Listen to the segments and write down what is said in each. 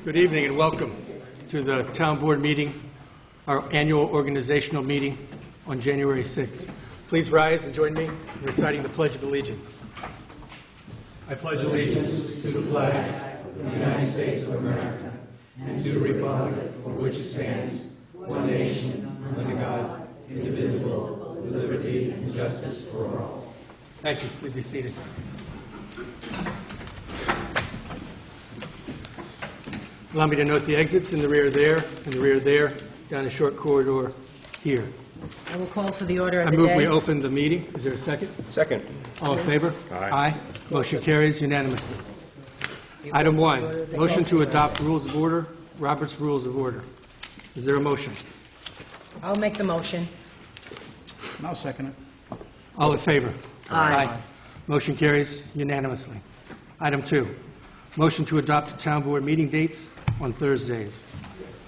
Good evening and welcome to the Town Board meeting, our annual organizational meeting on January 6th. Please rise and join me in reciting the Pledge of Allegiance. I pledge allegiance to the flag of the United States of America and to the republic for which it stands, one nation, under God, indivisible, with liberty and justice for all. Thank you. Please be seated. Allow me to note the exits in the rear there, down a short corridor here. I will call for the order of the I move day. we open the meeting. Is there a second? Second. All in favor? Aye. Motion carries unanimously. Item 1, motion to adopt rules of order, Robert's Rules of Order. Is there a motion? I'll make the motion. I'll second it. All in favor? Aye. Motion carries unanimously. Item 2, motion to adopt town board meeting dates on Thursdays.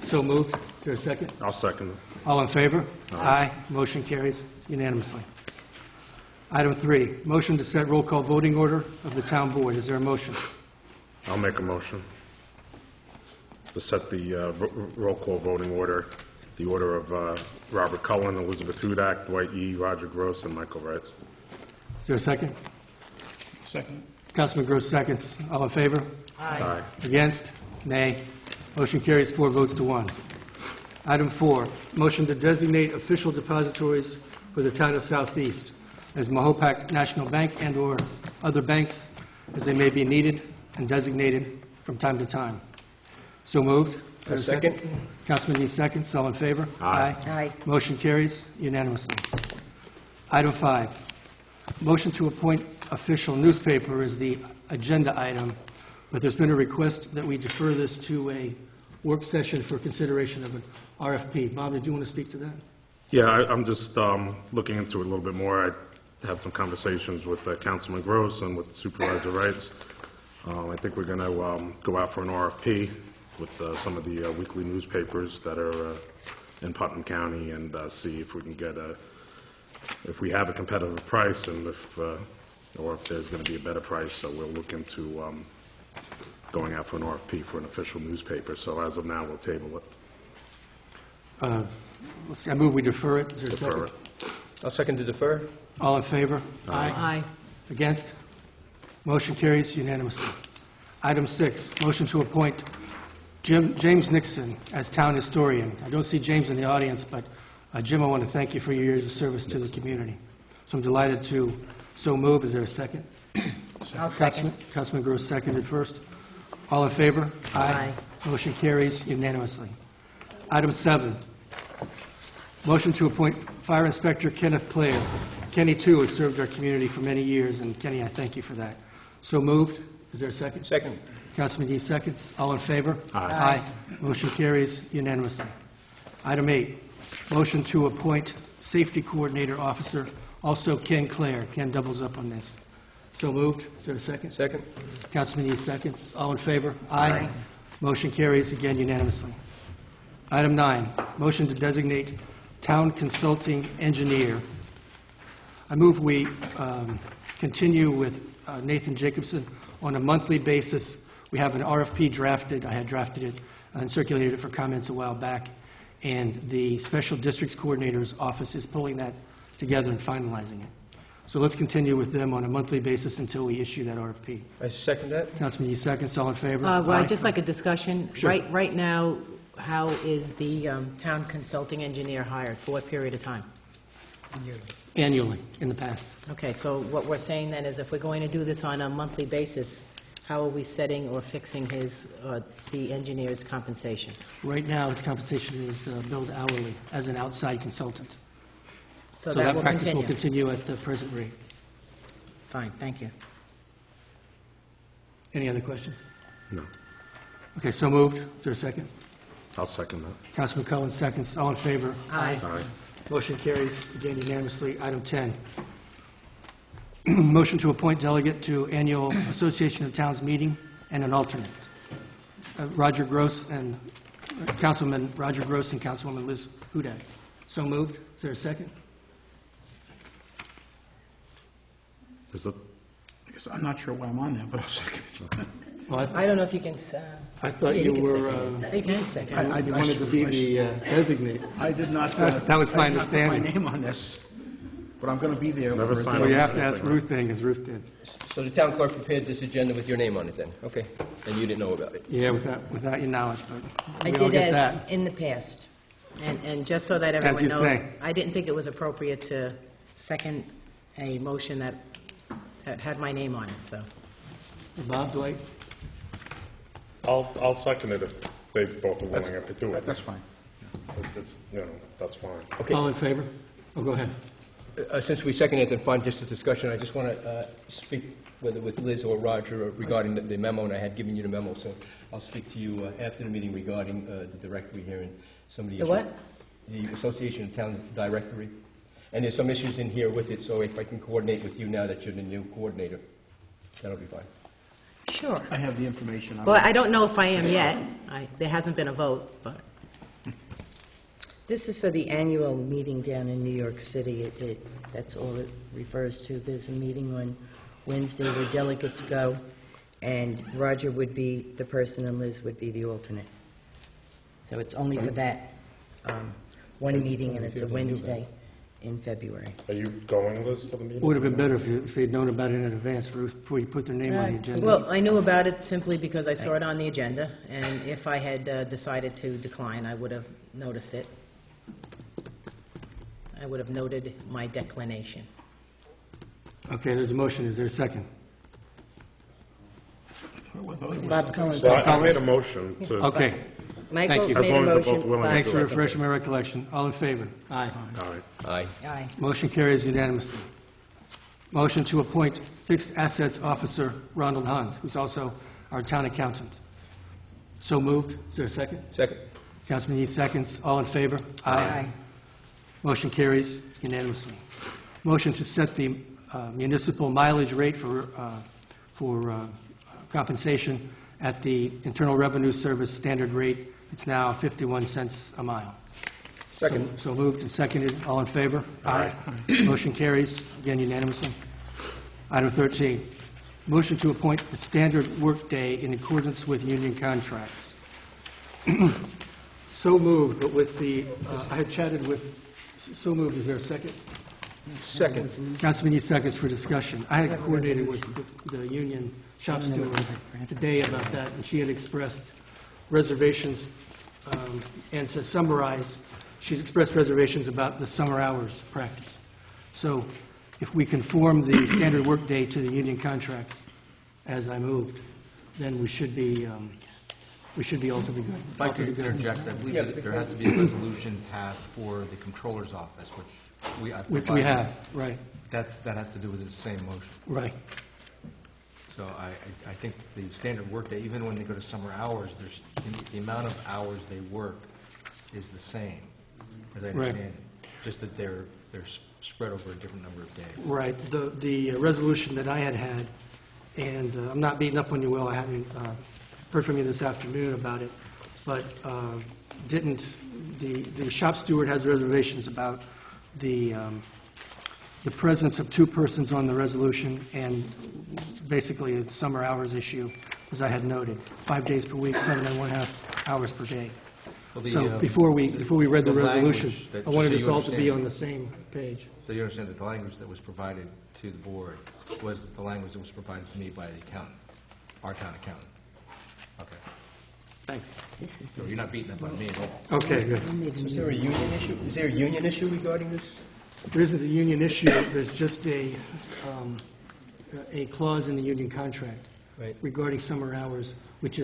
So moved. Is there a second? I'll second it. All in favor? Aye. Motion carries unanimously. Item 3, motion to set roll call voting order of the town board. Is there a motion? I'll make a motion to set the roll call voting order, the order of Robert Cullen, Elizabeth Hudak, Dwight Yee, Roger Gross, and Michael Wright. Is there a second? Second. Councilman Gross seconds. All in favor? Aye. Against? Nay. Motion carries 4 votes to 1. Item 4, motion to designate official depositories for the town of Southeast as Mahopac National Bank and/or other banks as they may be needed and designated from time to time. So moved. Is there a Second. Councilman Yee seconds. All in favor? Aye. Aye. Motion carries unanimously. Item 5, motion to appoint official newspaper is the agenda item, but there's been a request that we defer this to a work session for consideration of an RFP. Bob, did you want to speak to that? Yeah, I'm just looking into it a little bit more. I had some conversations with Councilman Gross and with Supervisor Wrights. I think we're going to go out for an RFP with some of the weekly newspapers that are in Putnam County and see if we can get if we have a competitive price and or if there's going to be a better price. So we'll look into going out for an RFP for an official newspaper. So as of now, we'll table it. Let's see, I move we defer it. Is there a Defer second? it. I'll second to defer. All in favor? Aye. Against? Motion carries unanimously. Item 6, motion to appoint James Nixon as town historian. I don't see James in the audience, but Jim, I want to thank you for your years of service to the community. So I'm delighted to so move. Is there a second? I'll second. Councilman Gross seconded first. All in favor? Aye. Motion carries unanimously. Item 7, motion to appoint Fire Inspector Kenneth Clare. Kenny, too, has served our community for many years, and Kenny, I thank you for that. So moved. Is there a second? Second. Councilman Yee seconds. All in favor? Aye. Motion carries unanimously. Item 8, motion to appoint Safety Coordinator Officer, also Ken Clare. Ken doubles up on this. So moved. Is there a second? Second. Councilman Yee seconds. All in favor? Aye. Motion carries again unanimously. Item 9, motion to designate Town Consulting Engineer. I move we continue with Nathan Jacobson on a monthly basis. We have an RFP drafted. I had drafted it and circulated it for comments a while back, and the Special Districts Coordinator's office is pulling that together and finalizing it. So let's continue with them on a monthly basis until we issue that RFP. I second that. Councilman Yee seconds. All in favor? Well, Aye. I'd just like a discussion. Sure. Right now, how is the town consulting engineer hired? For what period of time? Annually, in the past. Okay, so what we're saying then is if we're going to do this on a monthly basis, how are we setting or fixing the engineer's compensation? Right now, its compensation is billed hourly as an outside consultant. So So that that will practice will continue? continue at the present rate. Fine, thank you. Any other questions? No. Okay, so moved. Is there a second? I'll second that. Councilman Cullen seconds. All in favor? Aye. Aye. Motion carries again unanimously. Item 10, motion to appoint delegate to annual Association of Towns meeting and an alternate. Roger Gross and Councilman Roger Gross and Councilwoman Liz Hudak. So moved. Is there a second? Is it? I guess I'm not sure why I'm on there, but I'll second it. Well, I don't know if you can, I thought yeah, you can were, second. They can second. I wanted to be the designate. I did not. That was my I did not put understanding. my name on this, but I'm going to be there. Never for a signed day. Well, you have to ask Ruth then, because Ruth did. So the town clerk prepared this agenda with your name on it then? Okay. And you didn't know about it? Yeah, without your knowledge, but I we all did get as that. in the past. And just so that As everyone you knows, say. I didn't think it was appropriate to second a motion that had my name on it, so. Bob, Dwight? I'll second it if they both are willing to do it. That's fine. It's, you know, that's fine. Okay. All in favor? Oh, go ahead. Since we seconded it and fine, just a discussion, I just want to speak whether with Liz or Roger regarding the memo, and I had given you the memo, so I'll speak to you after the meeting regarding the directory here and some of the The issues. what? The Association of Towns Directory. And there's some issues in here with it, so if I can coordinate with you now that you're the new coordinator, that'll be fine. Sure. I have the information. Well, I don't know if I am yet. There hasn't been a vote, but. This is for the annual meeting down in New York City. That's all it refers to. There's a meeting on Wednesday where delegates go, and Roger would be the person and Liz would be the alternate. So it's only for that one meeting, and it's a Wednesday in February. Are you going, Liz, to the meeting? Would have been better if you'd known about it in advance, Ruth, before you put their name on the agenda. Well, I knew about it simply because I saw it on the agenda, and if I had decided to decline, I would have noticed it. I would have noted my declination. Okay, there's a motion. Is there a second? Bob Cohen, So I made a motion to, Okay. Michael you. as made a long as they're motion. both willing Bob to Thanks do for it. refreshing my recollection. All in favor? Aye. All right. Aye. Aye. Motion carries unanimously. Motion to appoint Fixed Assets Officer Ronald Hunt, who's also our town accountant. So moved. Is there a second? Second. Councilman Yee seconds. All in favor? Aye. Motion carries unanimously. Motion to set the municipal mileage rate for compensation at the Internal Revenue Service standard rate. It's now 51 cents a mile. Second. So moved and seconded. All in favor? Aye. Motion carries, again unanimously. Item 13, motion to appoint the standard workday in accordance with union contracts. So moved, but with the, I had chatted with, so moved, is there a second? Second. Councilman Yee seconds for discussion. I had coordinated with the union shop steward today about that, and she had expressed reservations, and to summarize, she's expressed reservations about the summer hours practice. So if we conform the standard workday to the union contracts, as I moved, then we should be ultimately good. If I could interject, I believe that there has to be a resolution passed for the Controller's Office, Which we have, right, That has to do with the same motion. right. So I think the standard workday, even when they go to summer hours, the amount of hours they work is the same, as I Right. understand it. Just that they're spread over a different number of days. Right. The resolution that I had, and I'm not beating up on you, Will, I haven't heard from you this afternoon about it, but the shop steward has reservations about the presence of two persons on the resolution and basically the summer hours issue, as I had noted, 5 days per week, 7.5 hours per day. Well, the, So before we read the the resolution, language that- I wanted just us so you all to be understand. on the same page. So you understand that the language that was provided to the board was the language that was provided to me by the accountant, our town accountant. Okay. Thanks. So you're not beating up on me at all. Okay, good. Is there a union issue? Is there a union issue regarding this? There isn't a union issue, there's just a clause in the union contract Right. regarding summer hours, which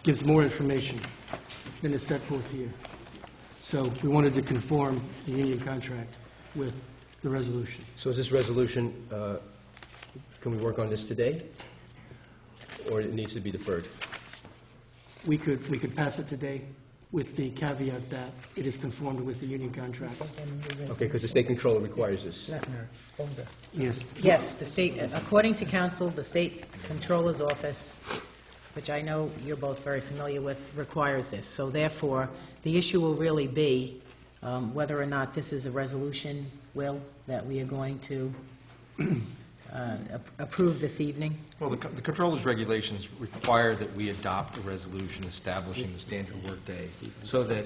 gives more information than is set forth here. So we wanted to conform the union contract with the resolution. So is this resolution, can we work on this today? Or it needs to be deferred? We could pass it today with the caveat that it is conformed with the union contracts. Okay, because the state controller requires this. Yes. Yes, the state, according to council, the state controller's office, which I know you're both very familiar with, requires this. So therefore, the issue will really be whether or not this is a resolution, Will, that we are going to approve this evening? Well, the controller's regulations require that we adopt a resolution establishing the standard workday so that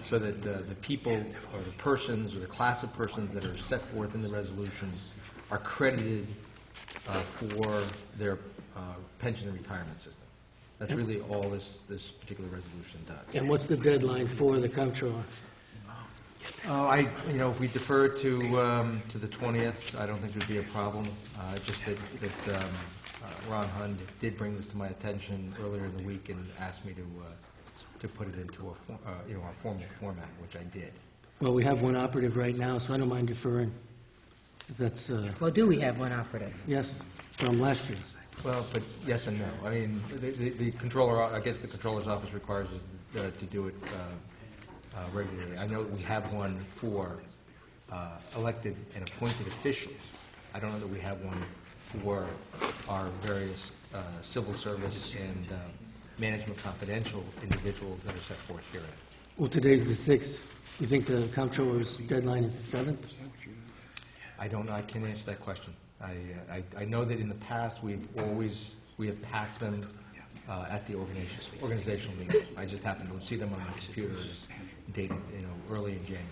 the people or the persons or the class of persons that are set forth in the resolution are credited for their pension and retirement system. That's really all this particular resolution does. And what's the deadline for the comptroller? If we defer to the 20th, I don't think there'd be a problem. Just that Ron Hund did bring this to my attention earlier in the week and asked me to put it into a formal format, which I did. Well, we have one operative right now, so I don't mind deferring. If that's, Well, do we have one operative? yes, from last year. Well, but yes and no. I mean, the controller, I guess the controller's office requires us to do it regularly. I know that we have one for elected and appointed officials. I don't know that we have one for our various civil service and management confidential individuals that are set forth herein. Well, today's the 6th. You think the comptroller's deadline is the 7th? I don't know. I can't answer that question. I know that in the past we have passed them at the organizational meeting. I just happen to see them on my computer as dated, early in January.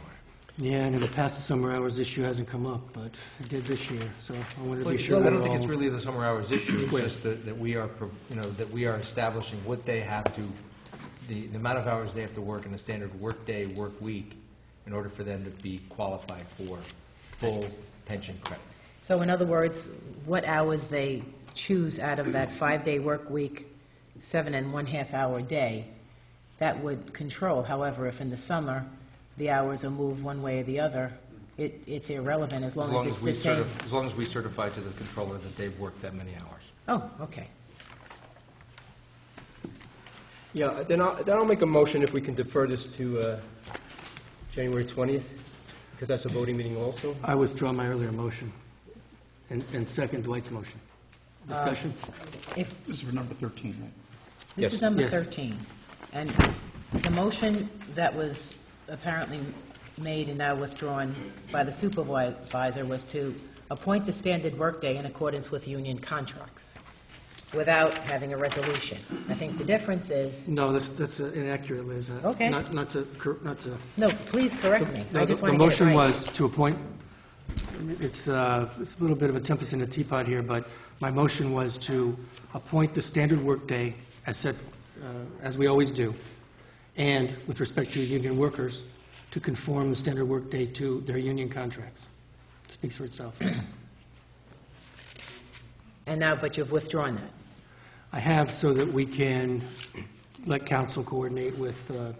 Yeah, and in the past, the summer hours issue hasn't come up, but it did this year, so I wanted to be Well, sure. I don't we're think it's all- really the summer hours issue. It's just that we are, that we are establishing what they have to, the amount of hours they have to work in a standard workday, work week, in order for them to be qualified for full pension credit. So in other words, what hours they choose out of that 5-day work week, 7.5 hour day, that would control. However, if in the summer, the hours are moved one way or the other, it's irrelevant as long as it's the same. As long as we certify to the controller that they've worked that many hours. Oh, okay. Yeah, then I'll make a motion if we can defer this to January 20th, because that's a voting meeting also. I withdraw my earlier motion and second Dwight's motion. Discussion? If, This is for number 13, right? this Yes. is number Yes. 13, and the motion that was apparently made and now withdrawn by the supervisor was to appoint the standard workday in accordance with union contracts without having a resolution. I think the difference is, No, that's inaccurate, Liz. Okay. Not to, no, please correct me. I No, just the want to get it motion right. was to appoint, it's a little bit of a tempest in a teapot here, but my motion was to appoint the standard workday as set, as we always do, and with respect to union workers, to conform the standard workday to their union contracts. It speaks for itself. And now, but you've withdrawn that. I have so that we can let council coordinate with the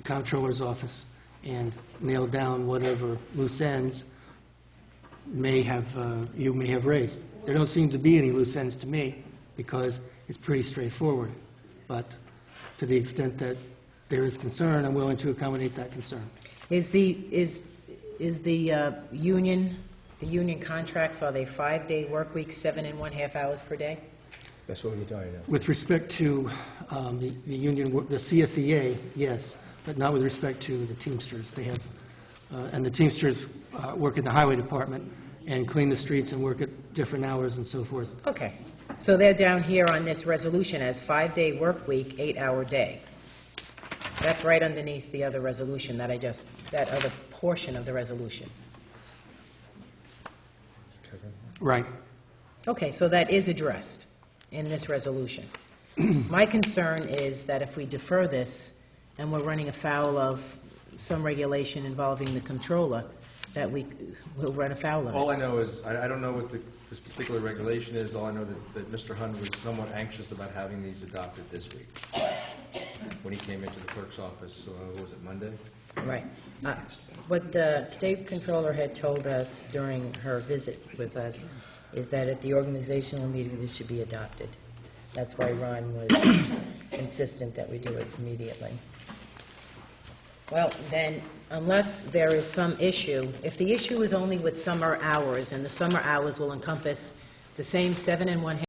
comptroller's office and nail down whatever loose ends you may have raised. There don't seem to be any loose ends to me because it's pretty straightforward. But to the extent that there is concern, I'm willing to accommodate that concern. Is the union contracts, are they 5-day work weeks, 7.5 hours per day? That's what we're talking about. With respect to the union, the CSEA, yes, but not with respect to the Teamsters. They have, and the Teamsters work in the highway department and clean the streets and work at different hours and so forth. Okay. So they're down here on this resolution as 5-day work week, 8-hour day. That's right underneath the other resolution that that other portion of the resolution. Right. Okay, so that is addressed in this resolution. My concern is that if we defer this and we're running afoul of some regulation involving the controller, that we will run afoul of All it. I know is, I don't know what this particular regulation is. All I know that Mr. Hunt was somewhat anxious about having these adopted this week. When he came into the clerk's office, what was it, Monday? Right. What the state controller had told us during her visit with us is that at the organizational meeting, this should be adopted. That's why Ron was insistent that we do it immediately. Well, then, unless there is some issue, if the issue is only with summer hours, and the summer hours will encompass the same 7.5